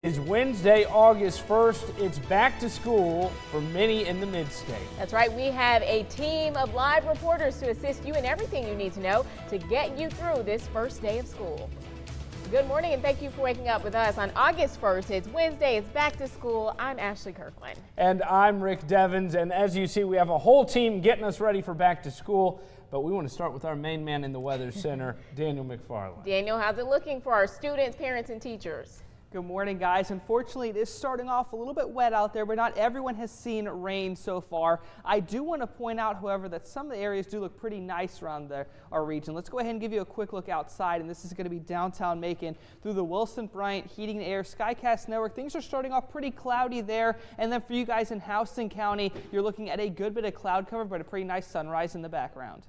It's Wednesday, August 1st. It's back to school for many in the mid-state. That's right. We have a team of live reporters to assist you in everything you need to know to get you through this first day of school. Good morning and thank you for waking up with us on August 1st. It's Wednesday. It's back to school. I'm Ashley Kirkland. And I'm Rick Devins. And as you see, we have a whole team getting us ready for back to school. But we want to start with our main man in the Weather Center, Daniel McFarland. Daniel, how's it looking for our students, parents, and teachers? Good morning, guys. Unfortunately, it is starting off a little bit wet out there, but not everyone has seen rain so far. I do want to point out, however, that some of the areas do look pretty nice around our region. Let's go ahead and give you a quick look outside, and this is going to be downtown Macon through the Wilson Bryant Heating and Air Skycast Network. Things are starting off pretty cloudy there, and then for you guys in Houston County, you're looking at a good bit of cloud cover, but a pretty nice sunrise in the background.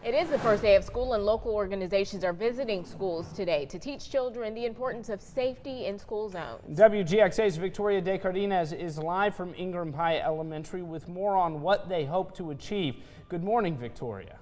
It is the first day of school and local organizations are visiting schools today to teach children the importance of safety in school zones. WGXA's Victoria De Cardenas is live from Ingram Pike Elementary with more on what they hope to achieve. Good morning, Victoria.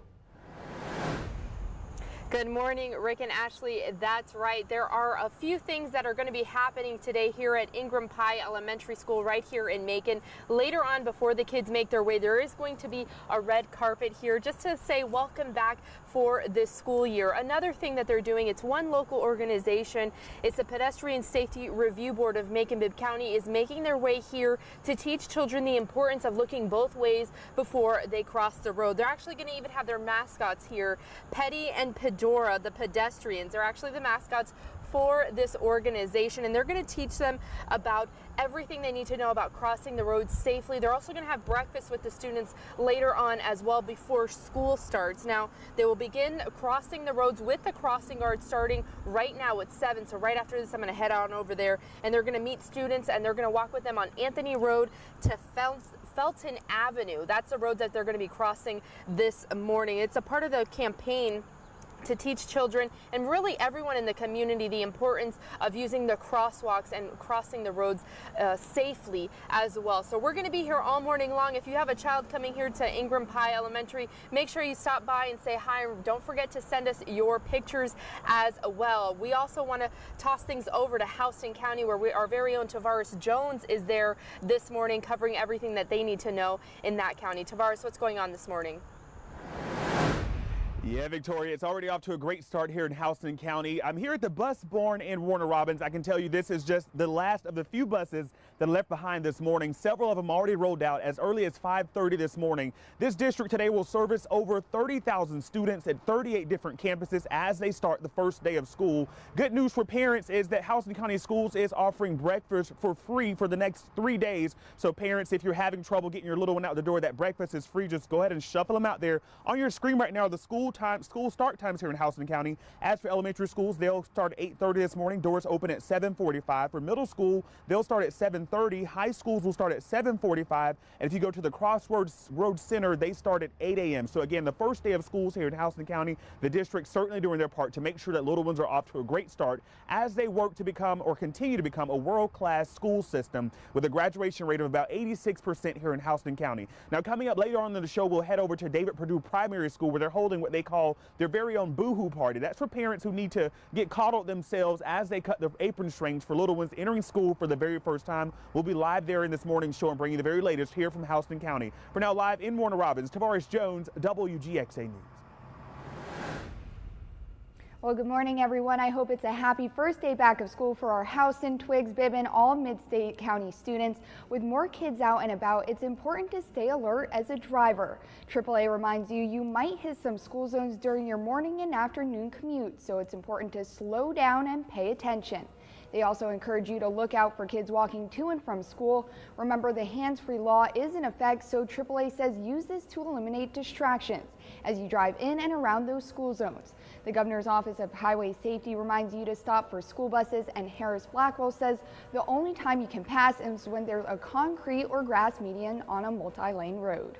Good morning, Rick and Ashley. That's right. There are a few things that are going to be happening today here at Ingram Pike Elementary School right here in Macon. Later on, before the kids make their way, there is going to be a red carpet here just to say welcome back for this school year. Another thing that they're doing, it's one local organization. It's the Pedestrian Safety Review Board of Macon-Bibb County is making their way here to teach children the importance of looking both ways before they cross the road. They're actually going to even have their mascots here, Petty and Pedora, the pedestrians. They're actually the mascots for this organization, and they're going to teach them about everything they need to know about crossing the road safely. They're also going to have breakfast with the students later on as well before school starts. Now, they will begin crossing the roads with the crossing guard starting right now at 7. So right after this, I'm going to head on over there, and they're going to meet students, and they're going to walk with them on Anthony Road to Felton Avenue. That's the road that they're going to be crossing this morning. It's a part of the campaign to teach children and really everyone in the community the importance of using the crosswalks and crossing the roads safely as well. So we're going to be here all morning long. If you have a child coming here to Ingram Pike Elementary, make sure you stop by and say hi. Don't forget to send us your pictures as well. We also want to toss things over to Houston County where our very own Tavares Jones is there this morning covering everything that they need to know in that county. Tavares, what's going on this morning? Yeah, Victoria, it's already off to a great start here in Houston County. I'm here at the bus barn in Warner Robins. I can tell you this is just the last of the few buses that left behind this morning. Several of them already rolled out as early as 5:30 this morning. This district today will service over 30,000 students at 38 different campuses as they start the first day of school. Good news for parents is that Houston County Schools is offering breakfast for free for the next 3 days. So parents, if you're having trouble getting your little one out the door, that breakfast is free. Just go ahead and shuffle them out there. On your screen right now are the school start times here in Houston County. As for elementary schools, they'll start at 8:30 this morning. Doors open at 7:45. For middle school, they'll start at 7:30. High schools will start at 7:45. And if you go to the Crossroads Road Center, they start at 8 a.m. So again, the first day of schools here in Houston County, the district certainly doing their part to make sure that little ones are off to a great start as they work to become or continue to become a world-class school system with a graduation rate of about 86% here in Houston County. Now, coming up later on in the show, we'll head over to David Perdue Primary School where they're holding what they call their very own boohoo party. That's for parents who need to get coddled themselves as they cut their apron strings for little ones entering school for the very first time. We'll be live there in this morning's show and bring you the very latest here from Houston County. For now, live in Warner Robins, Tavares Jones, WGXA News. Well, good morning, everyone. I hope it's a happy first day back of school for our Houston, Twiggs, Bibb, and all Mid-State County students. With more kids out and about, it's important to stay alert as a driver. AAA reminds you you might hit some school zones during your morning and afternoon commute, so it's important to slow down and pay attention. They also encourage you to look out for kids walking to and from school. Remember, the hands-free law is in effect, so AAA says use this to eliminate distractions as you drive in and around those school zones. The Governor's Office of Highway Safety reminds you to stop for school buses, and Harris Blackwell says the only time you can pass is when there's a concrete or grass median on a multi-lane road.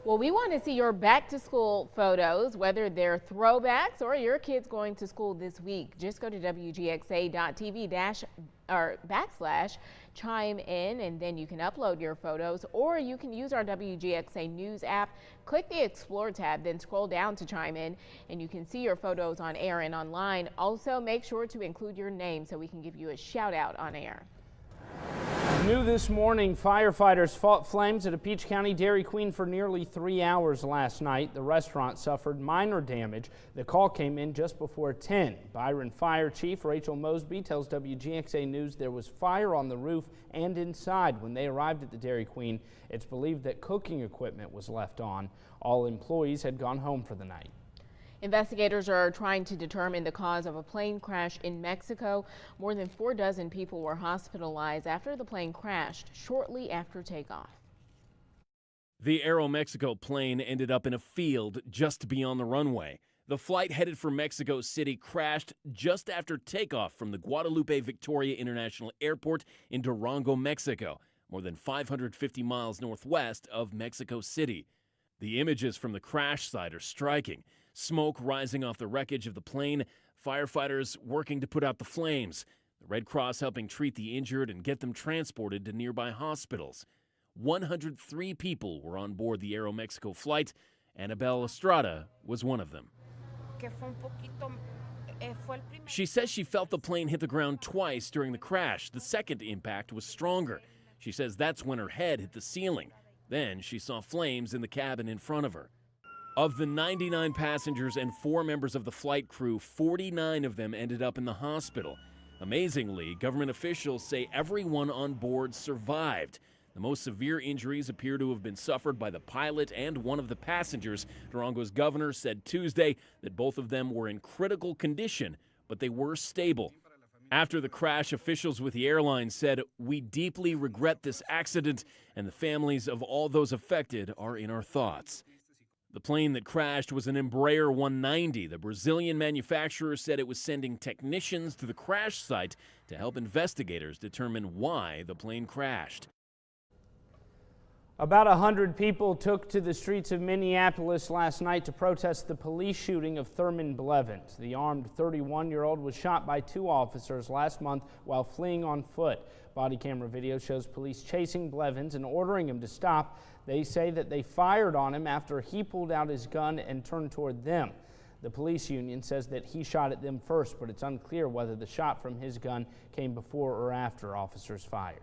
Well, we want to see your back to school photos, whether they're throwbacks or your kids going to school this week. Just go to WGXA.tv/ chime in, and then you can upload your photos, or you can use our WGXA News app. Click the Explore tab, then scroll down to chime in, and you can see your photos on air and online. Also, make sure to include your name so we can give you a shout out on air. New this morning, firefighters fought flames at a Peach County Dairy Queen for nearly 3 hours last night. The restaurant suffered minor damage. The call came in just before 10. Byron Fire Chief Rachel Mosby tells WGXA News there was fire on the roof and inside when they arrived at the Dairy Queen. It's believed that cooking equipment was left on. All employees had gone home for the night. Investigators are trying to determine the cause of a plane crash in Mexico. More than 4 dozen people were hospitalized after the plane crashed shortly after takeoff. The Aeromexico plane ended up in a field just beyond the runway. The flight headed for Mexico City crashed just after takeoff from the Guadalupe Victoria International Airport in Durango, Mexico, more than 550 miles northwest of Mexico City. The images from the crash site are striking. Smoke rising off the wreckage of the plane, firefighters working to put out the flames, the Red Cross helping treat the injured and get them transported to nearby hospitals. 103 people were on board the Aeromexico flight. Annabelle Estrada was one of them. She says she felt the plane hit the ground twice during the crash. The second impact was stronger. She says that's when her head hit the ceiling. Then she saw flames in the cabin in front of her. Of the 99 passengers and 4 members of the flight crew, 49 of them ended up in the hospital. Amazingly, government officials say everyone on board survived. The most severe injuries appear to have been suffered by the pilot and one of the passengers. Durango's governor said Tuesday that both of them were in critical condition, but they were stable. After the crash, officials with the airline said, "We deeply regret this accident, and the families of all those affected are in our thoughts." The plane that crashed was an Embraer 190. The Brazilian manufacturer said it was sending technicians to the crash site to help investigators determine why the plane crashed. About 100 people took to the streets of Minneapolis last night to protest the police shooting of Thurman Blevins. The armed 31-year-old was shot by 2 officers last month while fleeing on foot. Body camera video shows police chasing Blevins and ordering him to stop. They say that they fired on him after he pulled out his gun and turned toward them. The police union says that he shot at them first, but it's unclear whether the shot from his gun came before or after officers fired.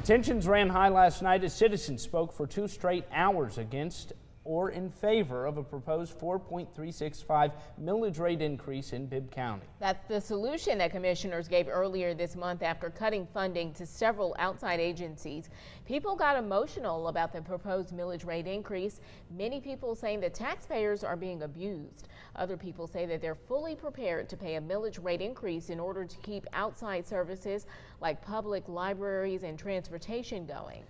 Tensions ran high last night as citizens spoke for 2 straight hours against or in favor of a proposed 4.365 millage rate increase in Bibb County. That's the solution that commissioners gave earlier this month after cutting funding to several outside agencies. People got emotional about the proposed millage rate increase. Many people saying that taxpayers are being abused. Other people say that they're fully prepared to pay a millage rate increase in order to keep outside services like public libraries and transportation going.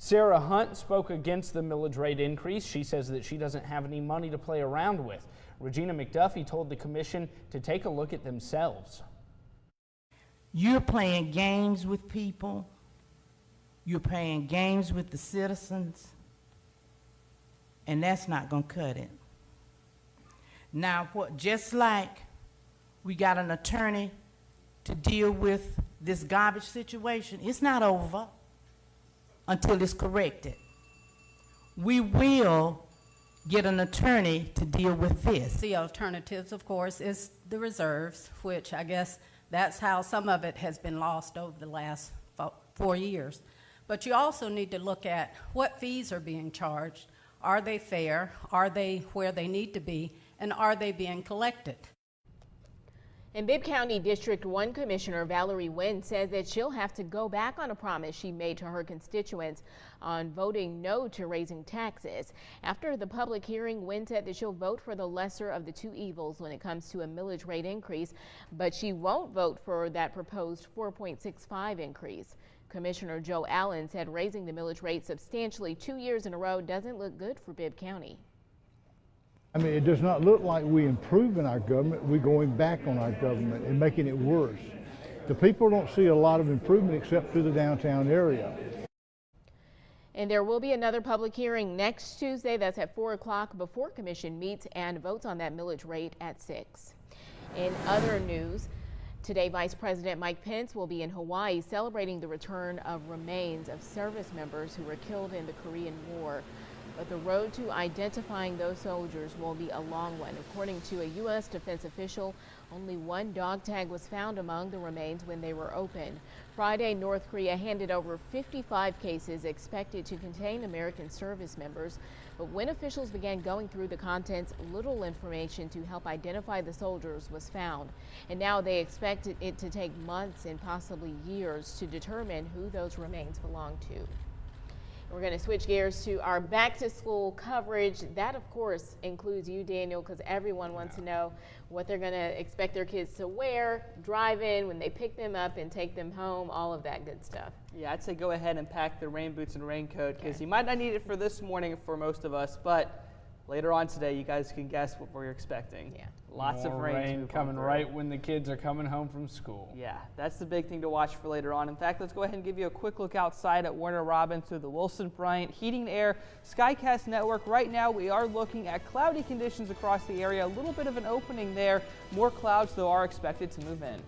Sarah Hunt spoke against the millage rate increase. She says that she doesn't have any money to play around with. Regina McDuffie told the commission to take a look at themselves. You're playing games with people. You're playing games with the citizens. And that's not going to cut it. Now, just like we got an attorney to deal with this garbage situation, it's not over until it's corrected. We will get an attorney to deal with this. The alternatives, of course, is the reserves, which I guess that's how some of it has been lost over the last 4 years. But you also need to look at what fees are being charged. Are they fair? Are they where they need to be? And are they being collected? And Bibb County District 1 Commissioner Valerie Wynn says that she'll have to go back on a promise she made to her constituents on voting no to raising taxes. After the public hearing, Wynn said that she'll vote for the lesser of the 2 evils when it comes to a millage rate increase, but she won't vote for that proposed 4.65 increase. Commissioner Joe Allen said raising the millage rate substantially 2 years in a row doesn't look good for Bibb County. I mean, it does not look like we improving our government. We're going back on our government and making it worse. The people don't see a lot of improvement except through the downtown area. And there will be another public hearing next Tuesday. That's at 4 o'clock before commission meets and votes on that millage rate at 6. In other news, today Vice President Mike Pence will be in Hawaii celebrating the return of remains of service members who were killed in the Korean War. But the road to identifying those soldiers will be a long one. According to a U.S. defense official, only one dog tag was found among the remains when they were opened. Friday, North Korea handed over 55 cases expected to contain American service members. But when officials began going through the contents, little information to help identify the soldiers was found. And now they expect it to take months and possibly years to determine who those remains belong to. We're going to switch gears to our back to school coverage. That, of course, includes you, Daniel, because everyone wants to know what they're going to expect their kids to wear, drive in, when they pick them up and take them home, all of that good stuff. Yeah, I'd say go ahead and pack the rain boots and raincoat because you might not need it for this morning for most of us, but later on today, you guys can guess what we're expecting. Yeah. Lots of rain coming right when the kids are coming home from school. Yeah, that's the big thing to watch for later on. In fact, let's go ahead and give you a quick look outside at Warner Robins through the Wilson Bryant Heating and Air Skycast Network. Right now, we are looking at cloudy conditions across the area. A little bit of an opening there. More clouds, though, are expected to move in.